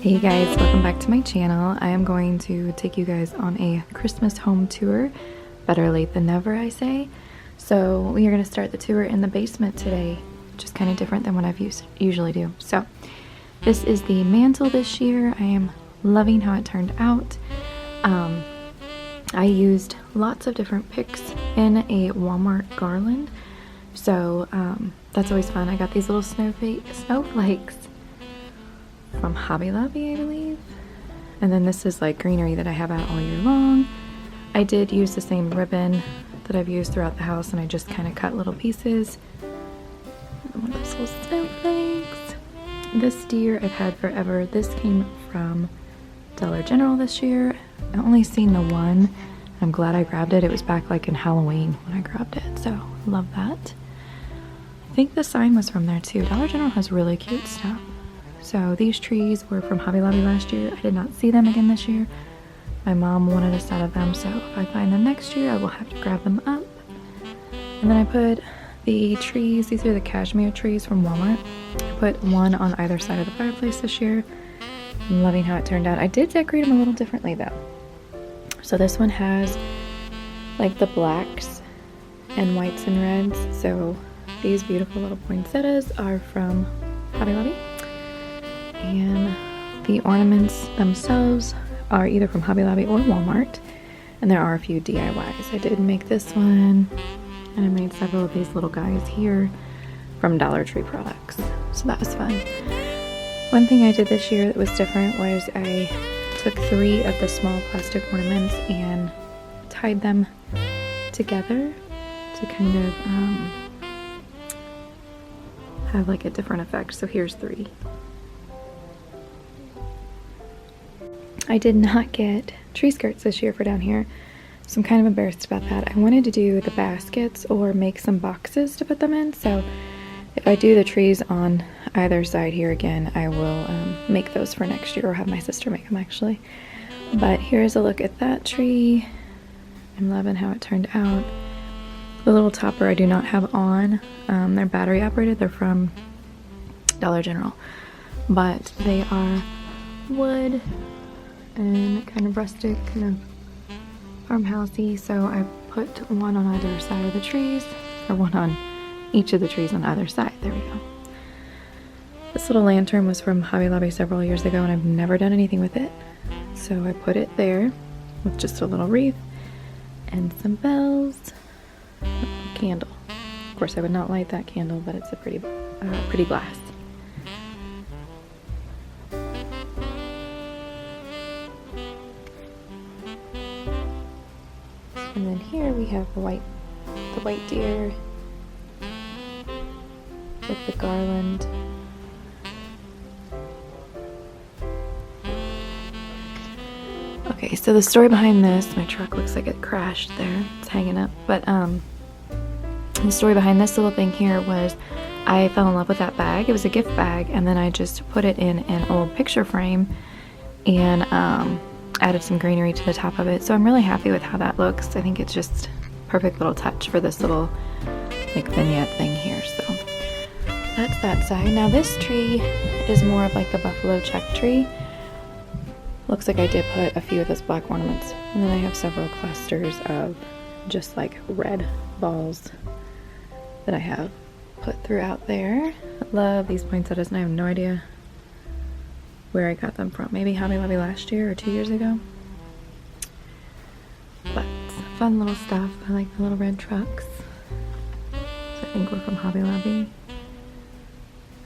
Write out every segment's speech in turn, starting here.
Hey guys, welcome back to my channel. I am going to take you guys on a Christmas home tour. Better late than never, I say. So we are going to start the tour in the basement today, which is kind of different than what I've usually do. So this is the mantle this year. I am loving how it turned out. I used lots of different picks in a Walmart garland. So that's always fun. I got these little snowflakes from Hobby Lobby, I believe. And then this is like greenery that I have out all year long. I did use the same ribbon that I've used throughout the house, and I just kind of cut little pieces. One of those little snowflakes. This deer I've had forever. This came from Dollar General this year. I've only seen the one. I'm glad I grabbed it. It was back like in Halloween when I grabbed it, so love that. I think the sign was from there too. Dollar General has really cute stuff. So these trees were from Hobby Lobby last year. I did not see them again this year. My mom wanted a set of them, so if I find them next year, I will have to grab them up. And then I put the trees, these are the cashmere trees from Walmart. I put one on either side of the fireplace this year. I'm loving how it turned out. I did decorate them a little differently though. So this one has like the blacks and whites and reds. So these beautiful little poinsettias are from Hobby Lobby. And the ornaments themselves are either from Hobby Lobby or Walmart. And there are a few DIYs. I did make this one, and I made several of these little guys here from Dollar Tree products. So that was fun. One thing I did this year that was different was I took 3 of the small plastic ornaments and tied them together to kind of have like a different effect. So here's 3. I did not get tree skirts this year for down here, so I'm kind of embarrassed about that. I wanted to do the baskets or make some boxes to put them in, so if I do the trees on either side here again, I will make those for next year, or have my sister make them actually. But here's a look at that tree. I'm loving how it turned out. The little topper I do not have on. They're battery operated. They're from Dollar General, but they are wood and kind of rustic, kind of farmhousey. So I put one on either side of the trees, or one on each of the trees on either side. There we go. This little lantern was from Hobby Lobby several years ago, and I've never done anything with it. So I put it there with just a little wreath and some bells, a candle. Of course, I would not light that candle, but it's a pretty glass. And then here we have the white deer with the garland. Okay, so the story behind this, my truck looks like it crashed there. It's hanging up. But the story behind this little thing here was I fell in love with that bag. It was a gift bag, and then I just put it in an old picture frame and added some greenery to the top of it. So I'm really happy with how that looks. I think it's just a perfect little touch for this little like vignette thing here. So that's that side. Now this tree is more of like the buffalo check tree. Looks like I did put a few of those black ornaments. And then I have several clusters of just like red balls that I have put throughout there. I love these poinsettias, and I have no idea where I got them from. Maybe Hobby Lobby last year or 2 years ago. But fun little stuff. I like the little red trucks. So I think we're from Hobby Lobby.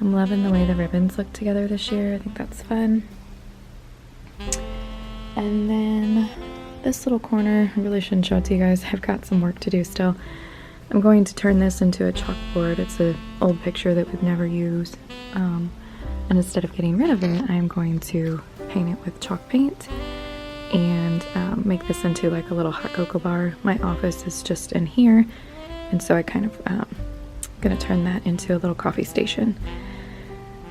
I'm loving the way the ribbons look together this year. I think that's fun. And then this little corner, I really shouldn't show it to you guys. I've got some work to do still. I'm going to turn this into a chalkboard. It's an old picture that we've never used. And instead of getting rid of it, I'm going to paint it with chalk paint and make this into like a little hot cocoa bar. My office is just in here, and so I kind of gonna turn that into a little coffee station.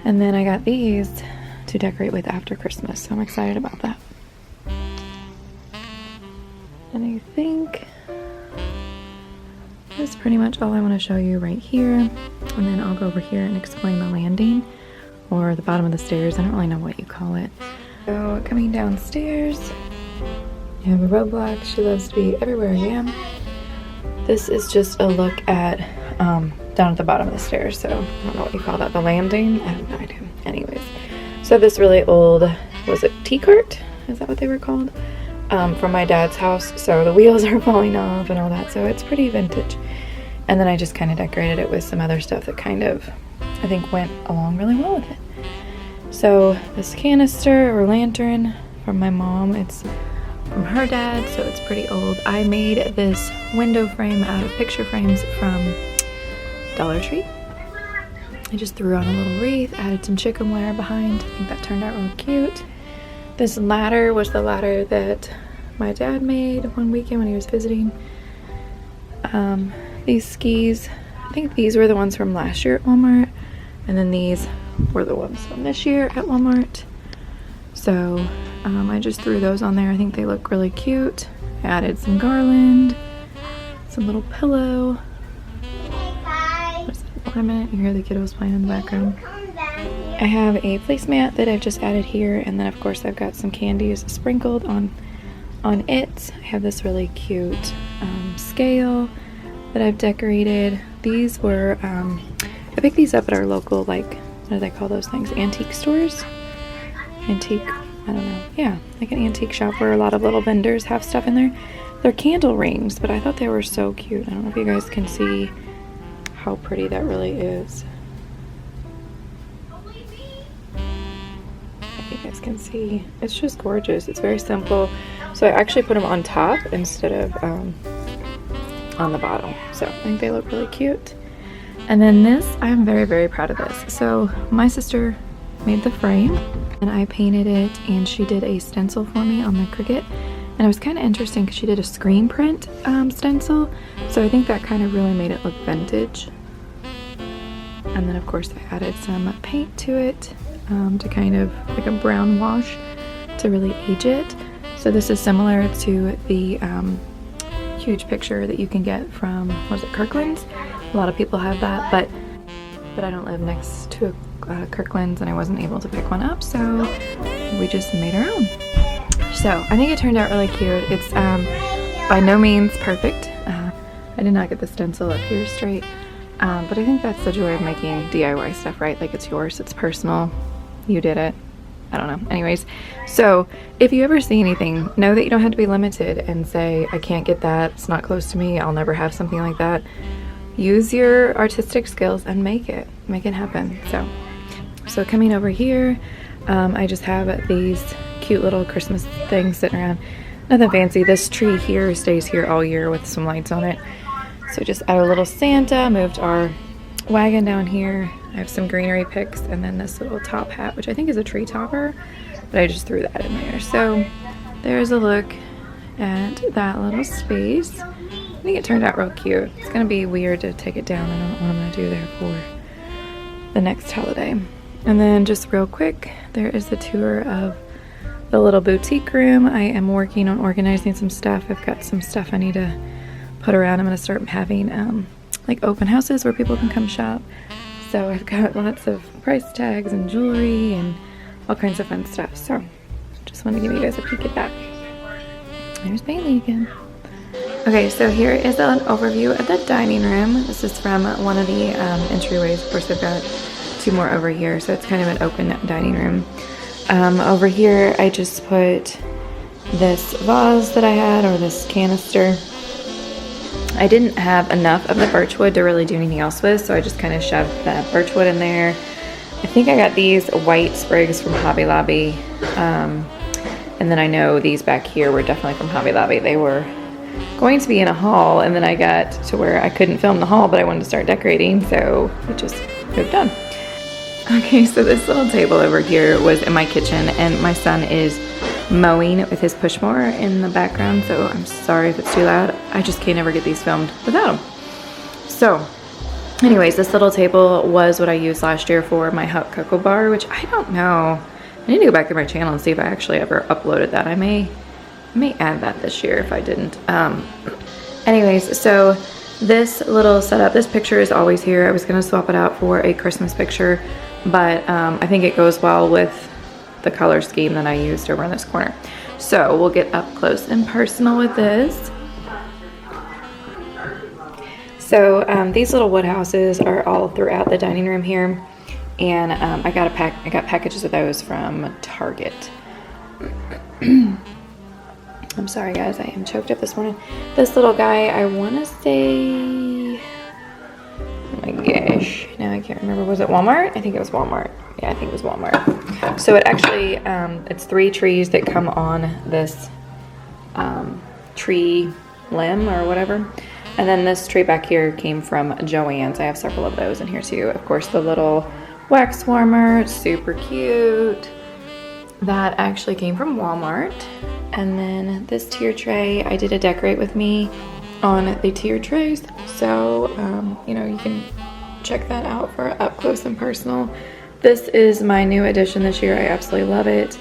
And then I got these to decorate with after Christmas, so I'm excited about that. And I think that's pretty much all I want to show you right here. And then I'll go over here and explain the landing or the bottom of the stairs. I don't really know what you call it. So coming downstairs, you have a Roblox. She loves to be everywhere I am. This is just a look at down at the bottom of the stairs. So I don't know what you call that, the landing. I have no idea. Anyways, so this really old, was it T-cart? Is that what they were called? From my dad's house. So the wheels are falling off and all that. So it's pretty vintage. And then I just kind of decorated it with some other stuff that kind of, I think, went along really well with it. So this canister or lantern from my mom, it's from her dad, so it's pretty old. I made this window frame out of picture frames from Dollar Tree. I just threw on a little wreath, added some chicken wire behind. I think that turned out really cute. This ladder was the ladder that my dad made one weekend when he was visiting. These skis, I think these were the ones from last year at Walmart, and then these were the ones from this year at Walmart. So I just threw those on there. I think they look really cute. I added some garland, some little pillow. What's that ornament? You hear the kiddos playing in the background. I have a placemat that I've just added here, and then of course I've got some candies sprinkled on it. I have this really cute scale that I've decorated. These were, I picked these up at our local, like, what do they call those things? Antique stores? Antique, I don't know. Yeah, like an antique shop where a lot of little vendors have stuff in there. They're candle rings, but I thought they were so cute. I don't know if you guys can see how pretty that really is. If you guys can see, it's just gorgeous. It's very simple. So I actually put them on top instead of on the bottom. So I think they look really cute. And then this, I'm very, very proud of this. So my sister made the frame and I painted it, and she did a stencil for me on the Cricut. And it was kind of interesting because she did a screen print stencil. So I think that kind of really made it look vintage. And then of course I added some paint to it to kind of like a brown wash to really age it. So this is similar to the huge picture that you can get from, what is it, Kirkland's? A lot of people have that, but I don't live next to Kirkland's and I wasn't able to pick one up, so we just made our own. So I think it turned out really cute. It's by no means perfect. I did not get the stencil up here straight, but I think that's the joy of making DIY stuff, right? Like, it's yours, it's personal, you did it. I don't know. Anyways, so if you ever see anything, know that you don't have to be limited and say, I can't get that, it's not close to me, I'll never have something like that. Use your artistic skills and make it happen. So coming over here, I just have these cute little Christmas things sitting around. Nothing fancy. This tree here stays here all year with some lights on it. So just add a little Santa, moved our wagon down here. I have some greenery picks, and then this little top hat, which I think is a tree topper, but I just threw that in there. So there's a look at that little space. I think it turned out real cute. It's gonna be weird to take it down. I don't know what I'm gonna do there for the next holiday. And then just real quick, there is the tour of the little boutique room. I am working on organizing some stuff. I've got some stuff I need to put around. I'm gonna start having like open houses where people can come shop. So I've got lots of price tags and jewelry and all kinds of fun stuff. So just want to give you guys a peek at that. There's Bailey again. Okay, so here is an overview of the dining room. This is from one of the entryways. Of course, I've got two more over here, so it's kind of an open dining room. Over here, I just put this vase that I had, or this canister. I didn't have enough of the birchwood to really do anything else with, so I just kind of shoved that birchwood in there. I think I got these white sprigs from Hobby Lobby, and then I know these back here were definitely from Hobby Lobby. They were going to be in a haul, and then I got to where I couldn't film the haul, but I wanted to start decorating, so it just moved on. Okay, so this little table over here was in my kitchen, and my son is mowing with his push mower in the background, so I'm sorry if it's too loud. I just can't ever get these filmed without him. So anyways, this little table was what I used last year for my hot cocoa bar, which I don't know. I need to go back to my channel and see if I actually ever uploaded that. I may add that this year if I didn't. Anyways, so this little setup, this picture is always here. I was gonna swap it out for a Christmas picture but I think it goes well with the color scheme that I used over in this corner. So we'll get up close and personal with this. So these little wood houses are all throughout the dining room here, and I got packages of those from Target. I'm sorry guys, I am choked up this morning. This little guy, I want to say, oh my gosh, now I can't remember. Was it Walmart? I think it was Walmart. Yeah, I think it was Walmart. So it actually, it's 3 trees that come on this tree limb or whatever. And then this tree back here came from Joann's. I have several of those in here too. Of course, the little wax warmer, super cute. That actually came from Walmart. And then this tier tray, I did a decorate with me on the tier trays. So, you know, you can check that out for up close and personal. This is my new addition this year. I absolutely love it,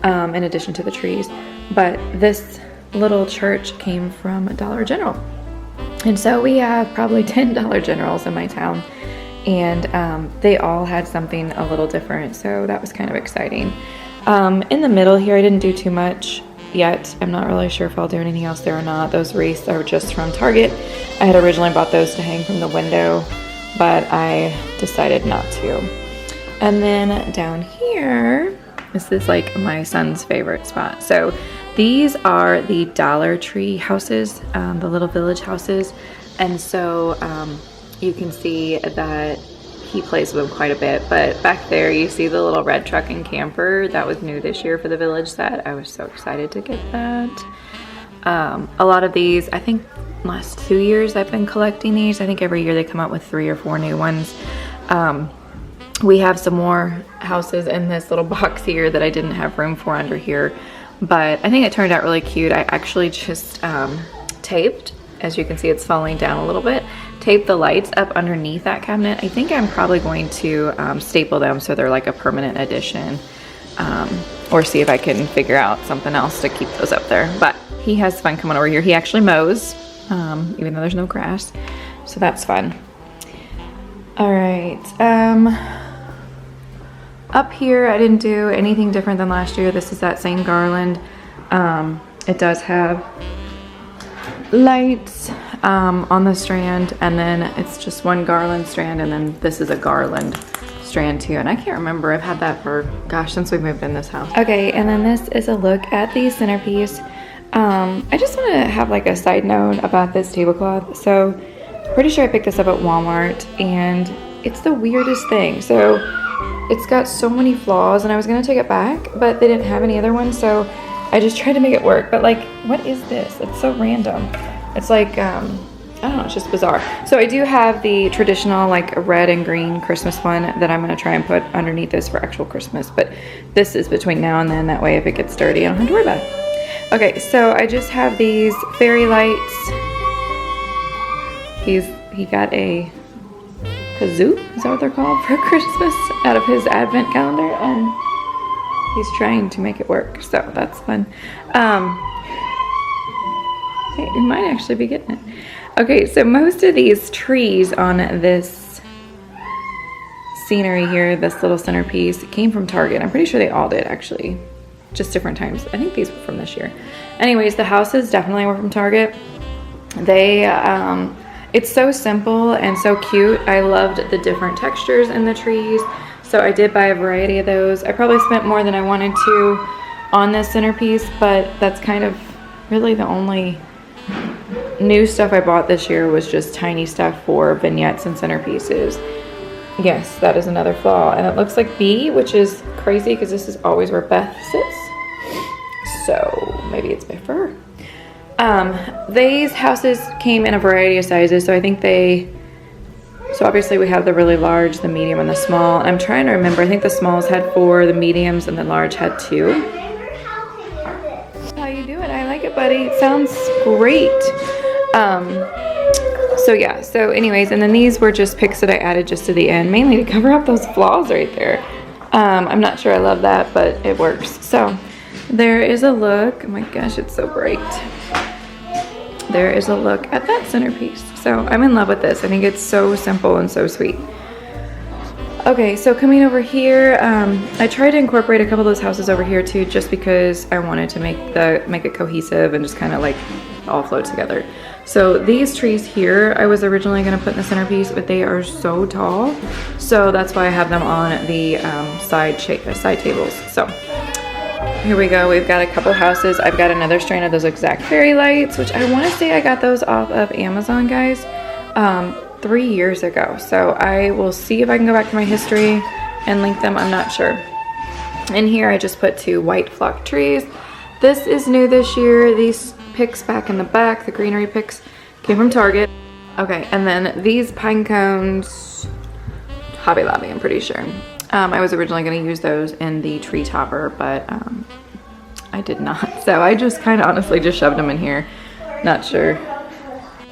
in addition to the trees. But this little church came from Dollar General. And so we have probably 10 Dollar Generals in my town. And they all had something a little different. So that was kind of exciting. In the middle here, I didn't do too much yet. I'm not really sure if I'll do anything else there or not. Those wreaths are just from Target. I had originally bought those to hang from the window, but I decided not to. And then down here, this is like my son's favorite spot. So these are the Dollar Tree houses, the little village houses. And so you can see that he plays with them quite a bit. But back there you see the little red truck and camper that was new this year for the village set. I was so excited to get that. A lot of these, I think last 2 years I've been collecting these. I think every year they come out with 3 or 4 new ones. We have some more houses in this little box here that I didn't have room for under here, but I think it turned out really cute. I actually just taped, as you can see it's falling down a little bit, taped the lights up underneath that cabinet. I think I'm probably going to staple them so they're like a permanent addition, or see if I can figure out something else to keep those up there. But he has fun coming over here. He actually mows, even though there's no grass, so that's fun. All right, up here I didn't do anything different than last year. This is that same garland. It does have lights on the strand, and then it's just one garland strand, and then this is a garland strand too. And I can't remember, I've had that for, gosh, since we moved in this house. Okay, and then this is a look at the centerpiece. I just want to have like a side note about this tablecloth. So pretty sure I picked this up at Walmart, and it's the weirdest thing. So it's got so many flaws, and I was gonna take it back, but they didn't have any other ones, so I just tried to make it work. But like, what is this? It's so random. It's like, I don't know, it's just bizarre. So I do have the traditional like red and green Christmas one that I'm gonna try and put underneath this for actual Christmas, but this is between now and then. That way if it gets dirty, I don't have to worry about it. Okay, so I just have these fairy lights. He got a kazoo, is that what they're called, for Christmas out of his advent calendar, and he's trying to make it work, so that's fun. Hey, we might actually be getting it. Okay, so most of these trees on this scenery here, this little centerpiece, came from Target. I'm pretty sure they all did, actually, just different times. I think these were from this year. Anyways, the houses definitely were from Target. They it's so simple and so cute. I loved the different textures in the trees, so I did buy a variety of those. I probably spent more than I wanted to on this centerpiece, but that's kind of really the only new stuff I bought this year was just tiny stuff for vignettes and centerpieces. Yes, that is another flaw, and it looks like B, which is crazy because this is always where Beth sits, so maybe it's by fur. These houses came in a variety of sizes, so I think so obviously we have the really large, the medium, and the small. And I'm trying to remember, I think the smalls had 4, the mediums and the large had 2. How you doing? I like it, buddy. It sounds great. So yeah, so anyways, and then these were just picks that I added just to the end, mainly to cover up those flaws right there. I'm not sure I love that, but it works. So there is a look. Oh my gosh, it's so bright. There is a look at that centerpiece. So I'm in love with this. I think it's so simple and so sweet. Okay, so coming over here, I tried to incorporate a couple of those houses over here too, just because I wanted to make it cohesive and just kind of like all float together. So these trees here, I was originally going to put in the centerpiece, but they are so tall, so that's why I have them on the side tables. So here we go. We've got a couple houses. I've got another strand of those exact fairy lights, which I want to say I got those off of Amazon, guys, 3 years ago. So I will see if I can go back to my history and link them. I'm not sure. In here, I just put 2 white flock trees. This is new this year. These picks back in the back, the greenery picks, came from Target. Okay, and then these pine cones, Hobby Lobby, I'm pretty sure. I was originally going to use those in the tree topper, but I did not. So I just kind of honestly just shoved them in here. Not sure.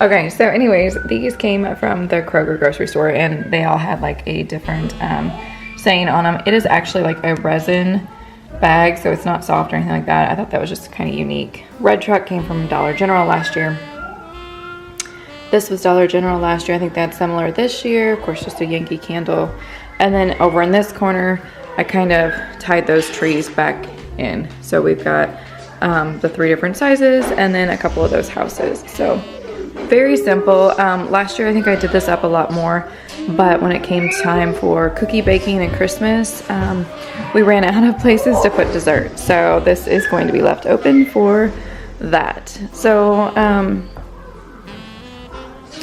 Okay, so anyways, these came from the Kroger grocery store, and they all had like a different saying on them. It is actually like a resin bag, so it's not soft or anything like that. I thought that was just kind of unique. Red Truck came from Dollar General last year. This was Dollar General last year. I think they had similar this year. Of course, just a Yankee Candle. And then over in this corner, I kind of tied those trees back in. So we've got the 3 different sizes and then a couple of those houses. So very simple. Last year, I think I did this up a lot more, but when it came time for cookie baking and Christmas, we ran out of places to put dessert. So this is going to be left open for that. So,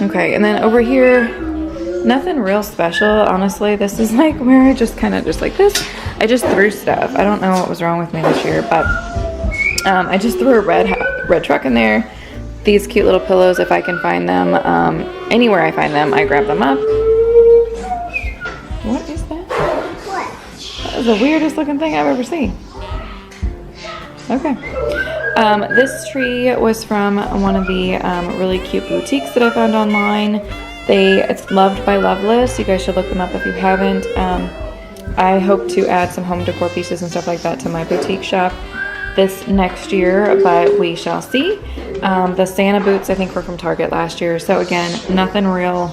okay, and then over here, nothing real special, honestly. This is like where I just kind of just like this. I just threw stuff. I don't know what was wrong with me this year, but I just threw a red truck in there. These cute little pillows, if I can find them, anywhere I find them, I grab them up. What is that? What? That is the weirdest looking thing I've ever seen. Okay. This tree was from one of the really cute boutiques that I found online. It's Loved by Loveless. You guys should look them up if you haven't. I hope to add some home decor pieces and stuff like that to my boutique shop this next year, but we shall see. The Santa boots I think were from Target last year. So again, nothing real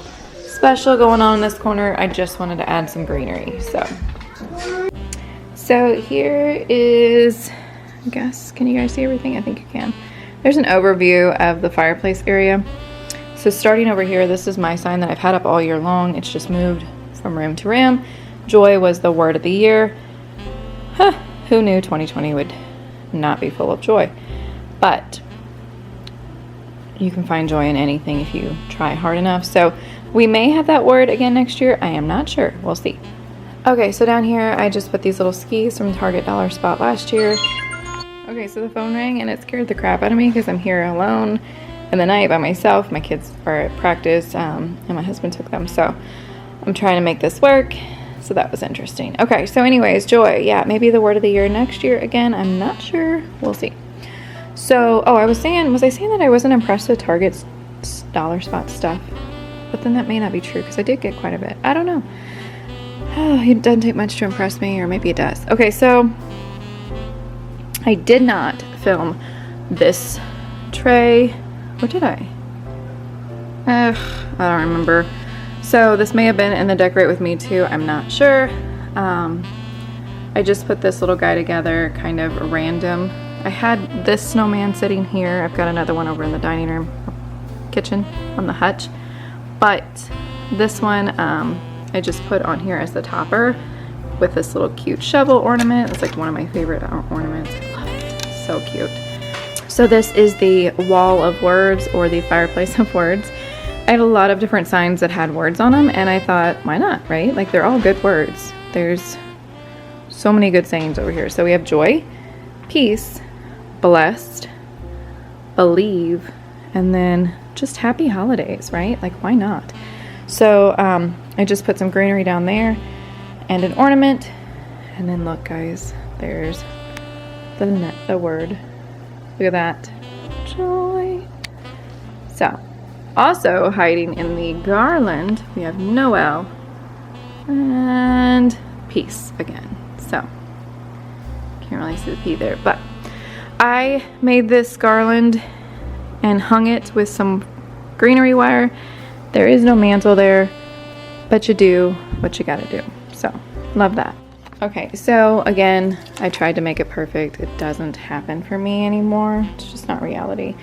special going on in this corner. I just wanted to add some greenery. So here is, I guess, can you guys see everything? I think you can. There's an overview of the fireplace area. So starting over here, this is my sign that I've had up all year long. It's just moved from room to room. Joy was the word of the year. Huh, who knew 2020 would not be full of joy? But you can find joy in anything if you try hard enough. So we may have that word again next year. I am not sure. We'll see. Okay, so down here, I just put these little skis from Target Dollar Spot last year. Okay, so the phone rang and it scared the crap out of me because I'm here alone in the night by myself. My kids are at practice and my husband took them. So I'm trying to make this work. So that was interesting. Okay, so anyways, joy. Yeah, maybe the word of the year next year again. I'm not sure. We'll see. So, oh, was I saying that I wasn't impressed with Target's Dollar Spot stuff? But then that may not be true because I did get quite a bit. I don't know. Oh, it doesn't take much to impress me, or maybe it does. Okay, so I did not film this tray. Or did I? I don't remember. So this may have been in the Decorate With Me too. I'm not sure. I just put this little guy together kind of random. I had this snowman sitting here. I've got another one over in the dining room kitchen on the hutch. But this one I just put on here as the topper with this little cute shovel ornament. It's like one of my favorite ornaments. I love it. So cute. So this is the wall of words, or the fireplace of words. I had a lot of different signs that had words on them, and I thought, why not, right? Like, they're all good words. There's so many good sayings over here. So we have joy, peace, blessed, believe, and then just happy holidays, right? Like, why not? So I just put some greenery down there and an ornament, and then look, guys, there's the word. Look at that, joy. So also hiding in the garland, we have Noel and peace again. So can't really see the P there, but I made this garland and hung it with some greenery wire. There is no mantle there, but you do what you gotta do. So love that. Okay, so again, I tried to make it perfect. It doesn't happen for me anymore. It's just not reality.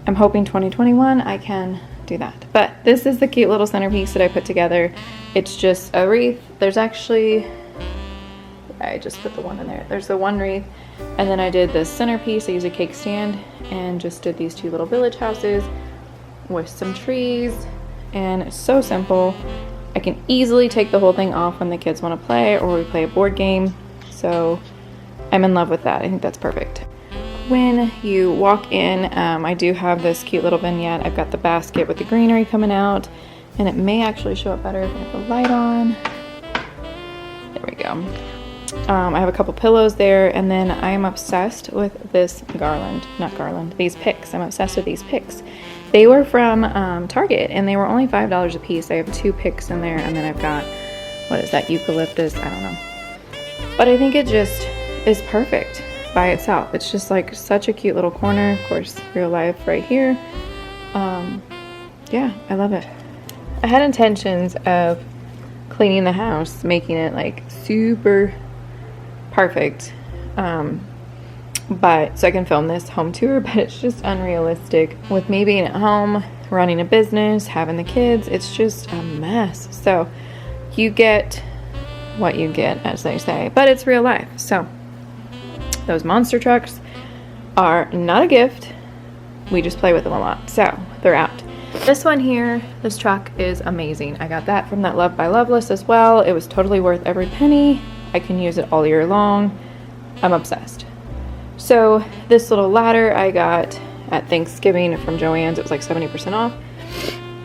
I'm hoping 2021 I can do that. But this is the cute little centerpiece that I put together. It's just a wreath. There's actually, I just put the one in there. There's the one wreath, and then I did this centerpiece. I used a cake stand and just did these 2 little village houses with some trees, and it's so simple. I can easily take the whole thing off when the kids want to play or we play a board game. So I'm in love with that. I think that's perfect. When you walk in, I do have this cute little vignette. I've got the basket with the greenery coming out, and it may actually show up better if I have the light on. There we go. I have a couple pillows there, and then I am obsessed with this these picks. I'm obsessed with these picks. They were from Target, and they were only $5 a piece. I have 2 picks in there, and then I've got, what is that, eucalyptus? I don't know. But I think it just is perfect by itself. It's just like such a cute little corner. Of course, real life right here. Yeah, I love it. I had intentions of cleaning the house, making it like super perfect. But so I can film this home tour, but it's just unrealistic with me being at home, running a business, having the kids. It's just a mess. So you get what you get, as they say, but it's real life. So those monster trucks are not a gift. We just play with them a lot. So they're out. This one here, this truck is amazing. I got that from that Love by Loveless as well. It was totally worth every penny. I can use it all year long. I'm obsessed. So this little ladder I got at Thanksgiving from Joann's. It was like 70% off.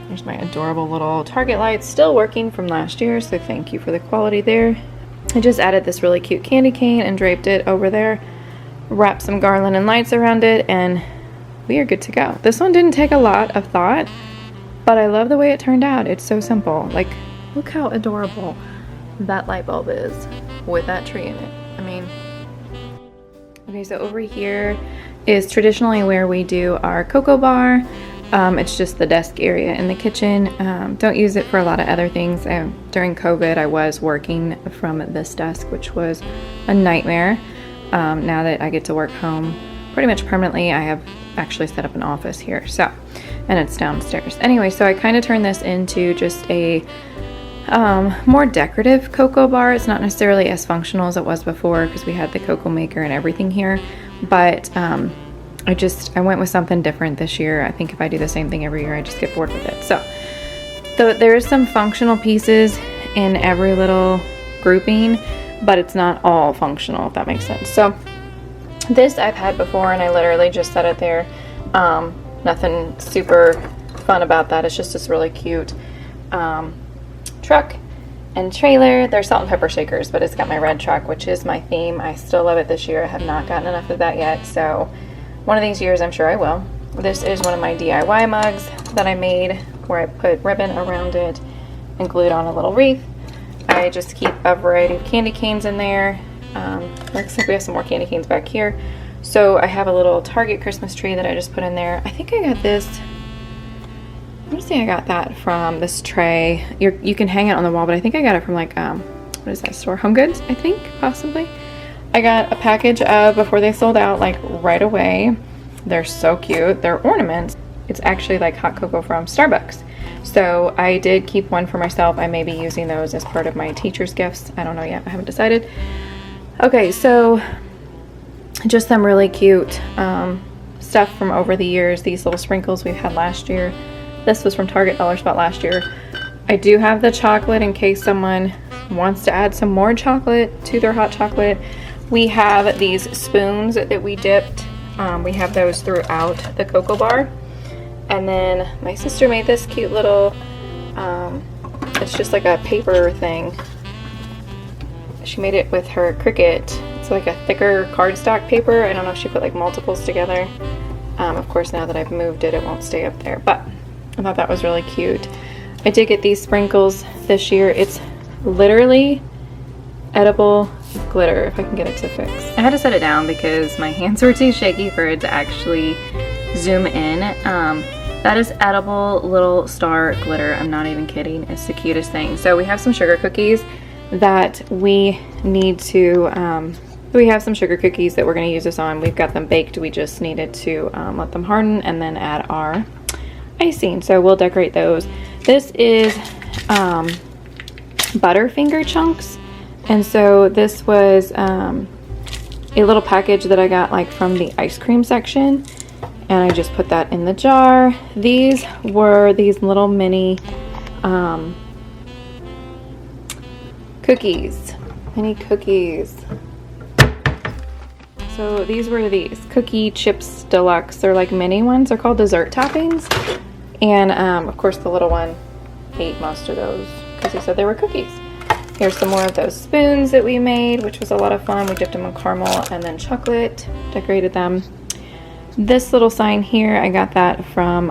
There's my adorable little Target lights, still working from last year, so thank you for the quality there. I just added this really cute candy cane and draped it over there, wrapped some garland and lights around it, and we are good to go. This one didn't take a lot of thought, but I love the way it turned out. It's so simple. Like, look how adorable that light bulb is with that tree in it. I mean, okay, so over here is traditionally where we do our cocoa bar. It's just the desk area in the kitchen. Don't use it for a lot of other things. During COVID, I was working from this desk, which was a nightmare. Now that I get to work home pretty much permanently, I have actually set up an office here. So, and it's downstairs. Anyway, so I kind of turned this into just a more decorative cocoa bar. It's not necessarily as functional as it was before because we had the cocoa maker and everything here, but I went with something different this year. I think if I do the same thing every year, I just get bored with it. So there is some functional pieces in every little grouping, but it's not all functional, if that makes sense. So this I've had before, and I literally just set it there. Nothing super fun about that. It's just this really cute truck and trailer. They're salt and pepper shakers, but it's got my red truck, which is my theme. I still love it this year. I have not gotten enough of that yet, so one of these years I'm sure I will. This is one of my DIY mugs that I made where I put ribbon around it and glued on a little wreath. I just keep a variety of candy canes in there. Looks like we have some more candy canes back here. So I have a little Target Christmas tree that I just put in there. I think I got this, I want to say I got that from this tray. You can hang it on the wall, but I think I got it from like, what is that store? Home Goods, I think, possibly. I got a package of, before they sold out, like right away. They're so cute. They're ornaments. It's actually like hot cocoa from Starbucks. So I did keep one for myself. I may be using those as part of my teacher's gifts. I don't know yet. I haven't decided. Okay, so just some really cute stuff from over the years. These little sprinkles we've had last year. This was from Target Dollar Spot last year. I do have the chocolate in case someone wants to add some more chocolate to their hot chocolate. We have these spoons that we dipped. We have those throughout the cocoa bar. And then my sister made this cute little, it's just like a paper thing. She made it with her Cricut. It's like a thicker cardstock paper. I don't know if she put like multiples together. Of course, now that I've moved it, it won't stay up there. But I thought that was really cute. I did get these sprinkles this year. It's literally edible glitter, if I can get it to fix. I had to set it down because my hands were too shaky for it to actually zoom in. That is edible little star glitter. I'm not even kidding. It's the cutest thing. So we have some sugar cookies that we need to, we have some sugar cookies that we're going to use this on. We've got them baked. We just needed to let them harden and then add our icing. So we'll decorate those. This is Butterfinger chunks. And so this was a little package that I got like from the ice cream section. And I just put that in the jar. These were these little mini cookies. Mini cookies. So these were these Cookie Chips Deluxe. They're like mini ones. They're called dessert toppings. And of course the little one ate most of those because he said they were cookies. Here's some more of those spoons that we made, which was a lot of fun. We dipped them in caramel and then chocolate, decorated them. This little sign here, I got that from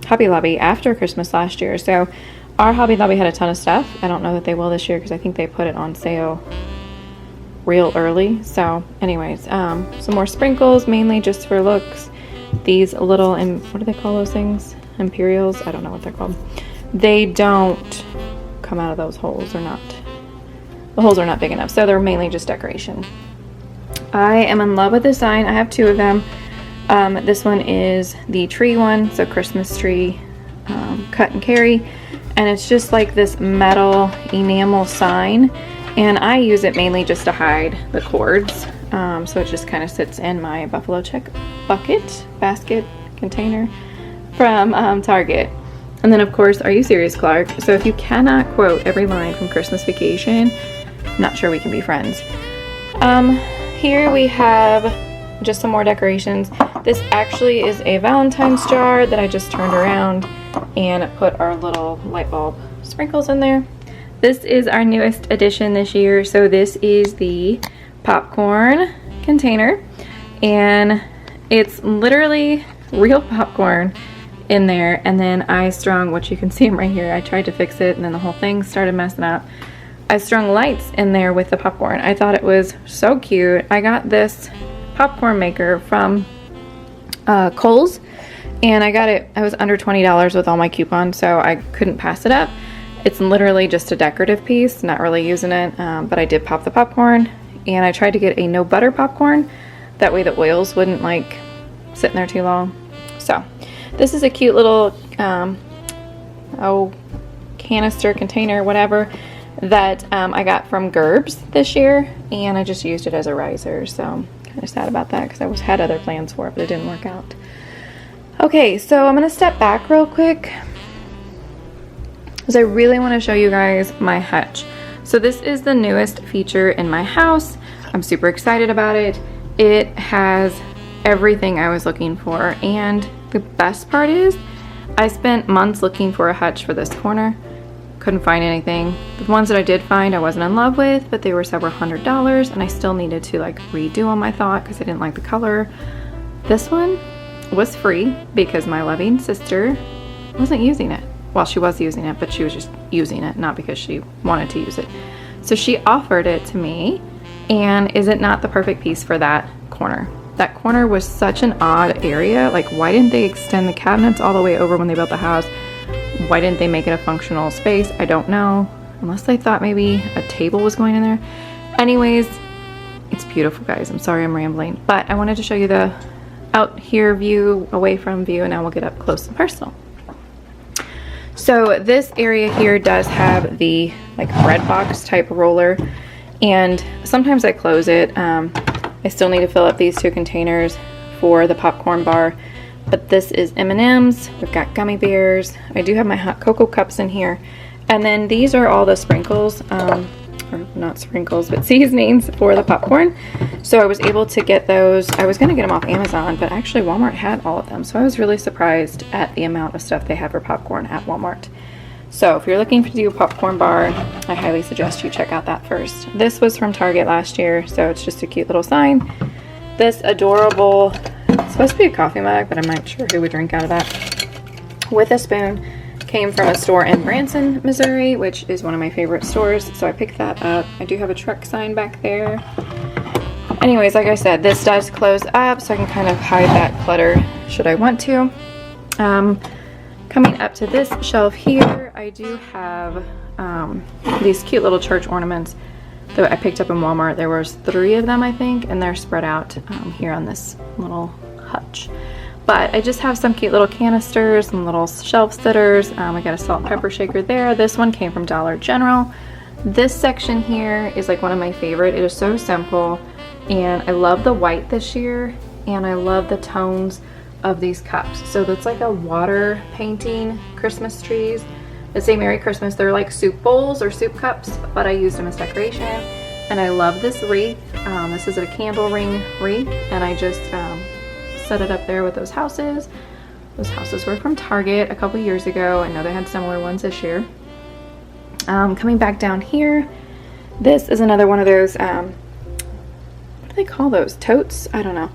Hobby Lobby after Christmas last year. So our Hobby Lobby had a ton of stuff. I don't know that they will this year because I think they put it on sale real early. So anyways, some more sprinkles, mainly just for looks. These little, what do they call those things? Imperials? I don't know what they're called. They don't come out of those holes. The holes are not big enough. So they're mainly just decoration. I am in love with this sign. I have two of them. This one is the tree one. So Christmas tree, cut and carry. And it's just like this metal enamel sign. And I use it mainly just to hide the cords. So it just kind of sits in my buffalo check basket container from Target. And then of course, Are You Serious, Clark? So if you cannot quote every line from Christmas Vacation, I'm not sure we can be friends. Here we have just some more decorations. This actually is a Valentine's jar that I just turned around and put our little light bulb sprinkles in there. This is our newest addition this year. So this is the popcorn container, and it's literally real popcorn in there. And then I strung, what you can see right here, I tried to fix it and then the whole thing started messing up. I strung lights in there with the popcorn. I thought it was so cute. I got this popcorn maker from Kohl's, and I got it, I was under $20 with all my coupons, so I couldn't pass it up. It's literally just a decorative piece, not really using it, but I did pop the popcorn, and I tried to get a no butter popcorn. That way the oils wouldn't like sit in there too long. So this is a cute little canister, container, whatever, that I got from Gerbs this year, and I just used it as a riser. So I'm kind of sad about that because I had other plans for it, but it didn't work out. Okay, so I'm gonna step back real quick because I really want to show you guys my hutch. So this is the newest feature in my house. I'm super excited about it. It has everything I was looking for, and the best part is I spent months looking for a hutch for this corner. Couldn't find anything. The ones that I did find I wasn't in love with, but they were several $100s, and I still needed to like redo them, I thought, because I didn't like the color. This one was free because my loving sister wasn't using it. Well, she was using it, but she was just using it, not because she wanted to use it. So she offered it to me, and is it not the perfect piece for that corner? That corner was such an odd area. Like, why didn't they extend the cabinets all the way over when they built the house? Why didn't they make it a functional space? I don't know. Unless they thought maybe a table was going in there. Anyways, it's beautiful, guys. I'm sorry I'm rambling, but I wanted to show you the out here view, away from view, and now we'll get up close and personal. So this area here does have the like bread box type roller, and sometimes I close it. I still need to fill up these two containers for the popcorn bar, but this is M&Ms. We've got gummy bears. I do have my hot cocoa cups in here, and then these are all the sprinkles, or not sprinkles, but seasonings for the popcorn. So I was able to get those. I was gonna get them off Amazon, but actually Walmart had all of them. So I was really surprised at the amount of stuff they have for popcorn at Walmart. So if you're looking to do a popcorn bar, I highly suggest you check out that first. This was from Target last year, so it's just a cute little sign. This adorable, it's supposed to be a coffee mug, but I'm not sure who would drink out of that, with a spoon. Came from a store in Branson, Missouri, which is one of my favorite stores, so I picked that up. I do have a truck sign back there. Anyways, like I said, this does close up, so I can kind of hide that clutter should I want to. Coming up to this shelf here, I do have these cute little church ornaments that I picked up in Walmart. There was 3 of them, I think, and they're spread out here on this little hutch. But I just have some cute little canisters, some little shelf sitters. I got a salt and pepper shaker there. This one came from Dollar General. This section here is like one of my favorite. It is so simple, and I love the white this year, and I love the tones of these cups. So that's like a water painting Christmas trees that say Merry Christmas. They're like soup bowls or soup cups, but I used them as decoration. And I love this wreath. This is a candle ring wreath, and I just set it up there with those houses. Those houses were from Target a couple years ago. I know they had similar ones this year. Coming back down here, this is another one of those, what do they call those? Totes? I don't know.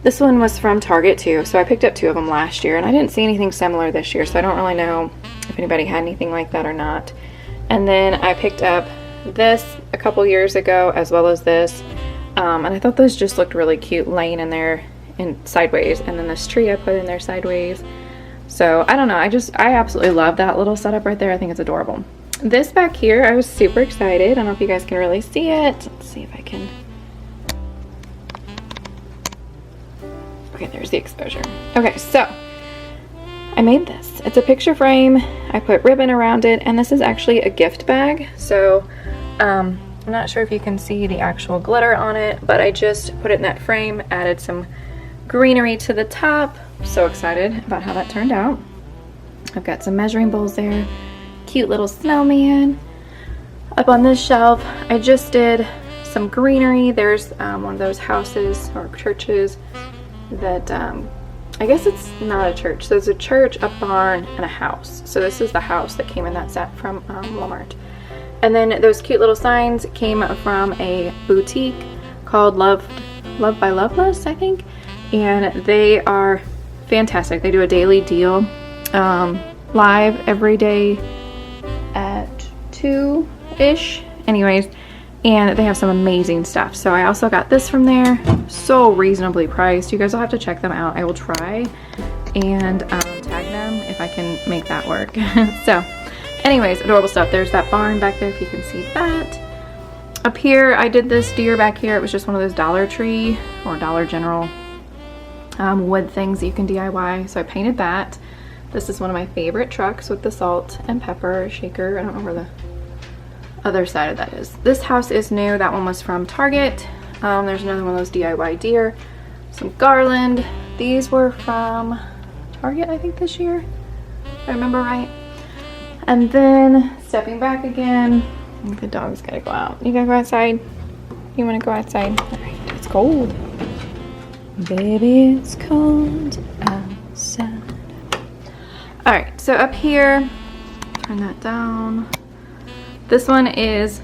This one was from Target too, so I picked up 2 of them last year, and I didn't see anything similar this year, so I don't really know if anybody had anything like that or not. And then I picked up this a couple years ago, as well as this, and I thought those just looked really cute laying in there in sideways, and then this tree I put in there sideways. So I don't know, I absolutely love that little setup right there. I think it's adorable. This back here, I was super excited. I don't know if you guys can really see it. Let's see if I can. Okay, there's the exposure. Okay, so I made this. It's a picture frame. I put ribbon around it, and this is actually a gift bag. So I'm not sure if you can see the actual glitter on it, but I just put it in that frame, added some greenery to the top. So excited about how that turned out. I've got some measuring bowls there, cute little snowman. Up on this shelf, I just did some greenery. There's one of those houses or churches that I guess it's not a church. There's a church, a barn, and a house. So this is the house that came in that set from Walmart. And then those cute little signs came from a boutique called Love by Loveless, I think. And they are fantastic. They do a daily deal live every day at 2-ish. Anyways, and they have some amazing stuff. So I also got this from there. So reasonably priced. You guys will have to check them out. I will try and tag them if I can make that work. So anyways, adorable stuff. There's that barn back there if you can see that. Up here, I did this deer back here. It was just one of those Dollar Tree or Dollar General wood things that you can DIY. So I painted that. This is one of my favorite trucks with the salt and pepper shaker. I don't know where the other side of that is. This house is new. That one was from Target. There's another one of those DIY deer. Some garland. These were from Target, I think, this year, if I remember right. And then stepping back again, I think the dog's gotta go out. You gotta go outside? You wanna go outside? All right, it's cold. Baby, it's cold outside. All right, so up here, turn that down. This one is,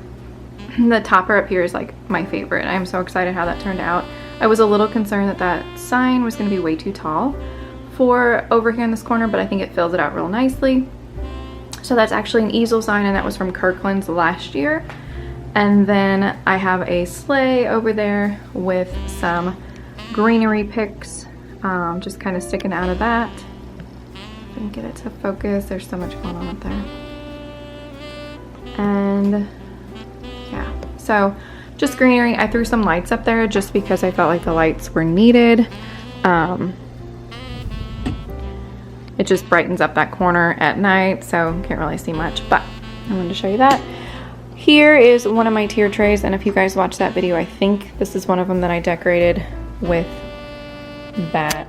the topper up here is like my favorite. I'm so excited how that turned out. I was a little concerned that that sign was gonna be way too tall for over here in this corner, but I think it fills it out real nicely. So that's actually an easel sign, and that was from Kirkland's last year. And then I have a sleigh over there with some greenery picks, just kind of sticking out of that. If I can get it to focus, there's so much going on up there. And yeah, so just greenery. I threw some lights up there just because I felt like the lights were needed. It just brightens up that corner at night, so can't really see much, but I wanted to show you that. Here is one of my tier trays, and if you guys watched that video, I think this is one of them that I decorated with that,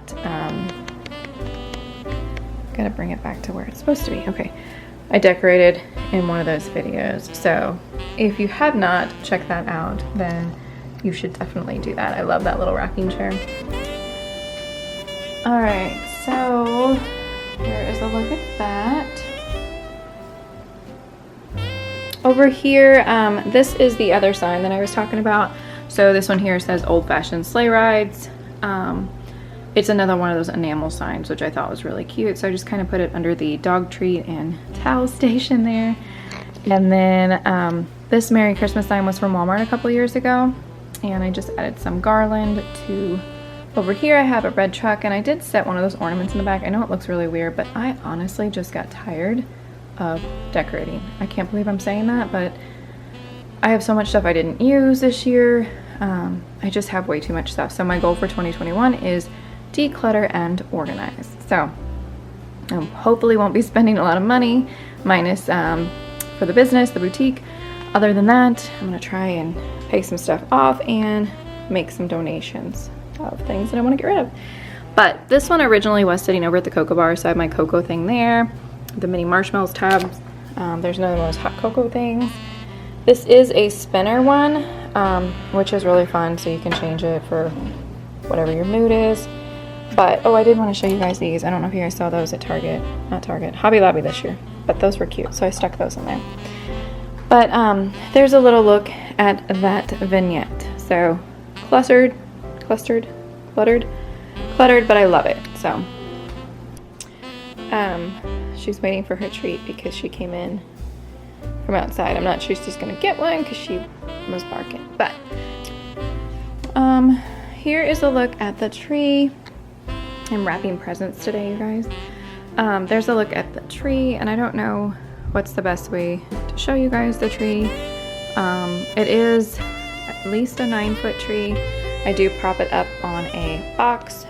gotta bring it back to where it's supposed to be. Okay, I decorated in one of those videos, so if you have not checked that out, then you should definitely do that. I love that little rocking chair. All right, so here is a look at that. Over here, this is the other sign that I was talking about. So this one here says Old Fashioned Sleigh Rides. It's another one of those enamel signs, which I thought was really cute. So I just kind of put it under the dog treat and towel station there. And then this Merry Christmas sign was from Walmart a couple years ago. And I just added some garland to over here. I have a red truck, and I did set one of those ornaments in the back. I know it looks really weird, but I honestly just got tired of decorating. I can't believe I'm saying that, but I have so much stuff I didn't use this year. I just have way too much stuff. So my goal for 2021 is declutter and organize. So hopefully won't be spending a lot of money, minus for the business, the boutique. Other than that, I'm gonna try and pay some stuff off and make some donations of things that I want to get rid of. But this one originally was sitting over at the cocoa bar, so I have my cocoa thing there, the mini marshmallows tabs. There's another one of those hot cocoa things. This is a spinner one, which is really fun, so you can change it for whatever your mood is. But, oh, I did want to show you guys these. I don't know if you guys saw those at Target, not Target, Hobby Lobby this year, but those were cute, so I stuck those in there. But there's a little look at that vignette. So cluttered, but I love it. So she's waiting for her treat because she came in from outside. I'm not sure she's gonna get one because she was barking. But here is a look at the tree. I'm wrapping presents today, you guys. There's a look at the tree, and I don't know what's the best way to show you guys the tree. It is at least a 9-foot tree. I do prop it up on a box